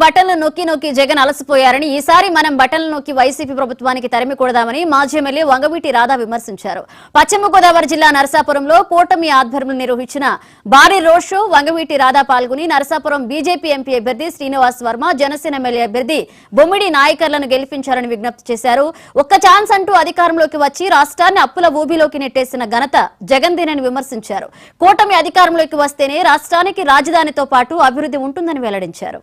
బటన్లు నొక్కి నొక్కి జగన్ అలసిపోయారని ఈసారి మనం బటన్లు నొక్కి వైసీపీ ప్రభుత్వానికి తరిమికొడదామని మాజీ ఎమ్మెల్యే వంగవీటి రాధా విమర్శించారు. పశ్చిమ గోదావరి జిల్లా నరసాపురంలో కూటమి ఆధ్వర్యంలో నిర్వహించిన భారీ రోడ్ షో వంగవీటి రాధా పాల్గొని నరసాపురం బీజేపీ ఎంపీ అభ్యర్థి శ్రీనివాస్ వర్మ, జనసేన ఎమ్మెల్యే అభ్యర్థి బొమ్మిడి నాయకర్లను గెలిపించారని విజ్ఞప్తి చేశారు. ఒక్క ఛాన్స్ అంటూ అధికారంలోకి వచ్చి రాష్ట్రాన్ని అప్పుల ఊబిలోకి నెట్టేసిన ఘనత జగన్దేనని విమర్శించారు. కూటమి అధికారంలోకి వస్తేనే రాష్ట్రానికి రాజధానితో పాటు అభివృద్ధి ఉంటుందని వెల్లడించారు.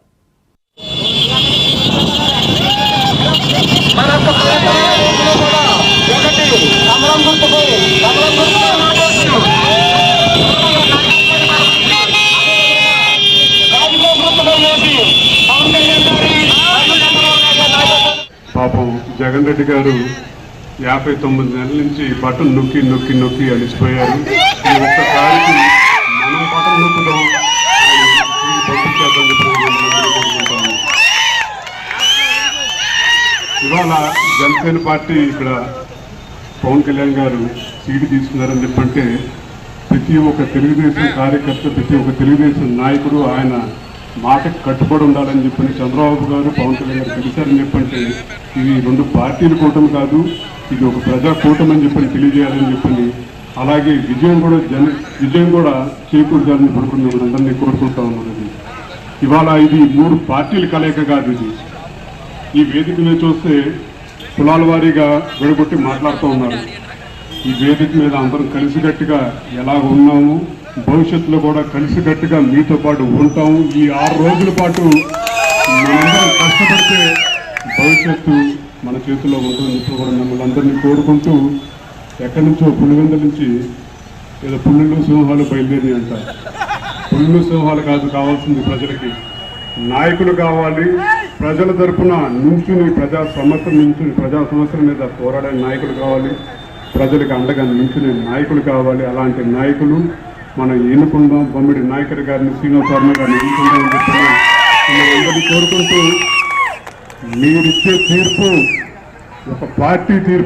పాపం జగన్ రెడ్డి గారు 59 నెలల నుంచి బటన్ నొక్కి నొక్కి నొక్కి అలిసిపోయారు. ఈ ఒక్కసారికి మనం బటన్ నొక్కుదాం ఇవాళ జనసేన పార్టీ ఇక్కడ పవన్ కళ్యాణ్ గారు సీటు తీసుకున్నారని చెప్పంటే ప్రతి ఒక్క తెలుగుదేశం కార్యకర్త, ప్రతి ఒక్క తెలుగుదేశం నాయకుడు ఆయన మాటకు కట్టుబడి ఉండాలని చెప్పని చంద్రబాబు గారు పవన్ కళ్యాణ్ గారు తెలిసారని చెప్పంటే ఇది రెండు పార్టీల కూటమి కాదు, ఇది ఒక ప్రజా కూటమి అని చెప్పని తెలియజేయాలని చెప్పని అలాగే విజయం కూడా చేకూర్చాలని కోరుకున్నాం. అందరినీ కోరుకుంటా ఉన్నది. ఇవాళ ఇది 3 పార్టీల కలయిక కాదు. ఇది ఈ వేదిక మీద చూస్తే కులాల వారీగా విడగొట్టి మాట్లాడుతూ ఉన్నారు. ఈ వేదిక మీద అందరం కలిసికట్టుగా ఎలా ఉన్నాము, భవిష్యత్తులో కూడా కలిసికట్టుగా మీతో పాటు ఉంటాము. ఈ 6 రోజుల పాటు మనందరం కష్టపడితే భవిష్యత్తు మన చేతుల్లో ఉంటుంది. కూడా మిమ్మల్ని అందరినీ కోరుకుంటూ ఎక్కడి నుంచో పులివెందుల నుంచి ఏదో పుల్లులు సింహాలు బయలుదేరి అంటారు. పుల్లు సింహాలు కాదు కావాల్సింది, ప్రజలకి నాయకులు కావాలి. ప్రజల తరఫున నుంచుని ప్రజా సమస్యల మీద పోరాడే నాయకులు కావాలి. ప్రజలకు అండగా నుంచునే నాయకులు కావాలి. అలాంటి నాయకులు మనం ఎన్నుకుందాం. బొమ్మిడి నాయకర్ గారిని, శ్రీనివాస్ వర్మ గారిని ఎన్నుకుందామని చెప్పి అందరినీ కోరుకుంటూ మీరిచ్చే తీర్పు ఒక పార్టీ తీర్పు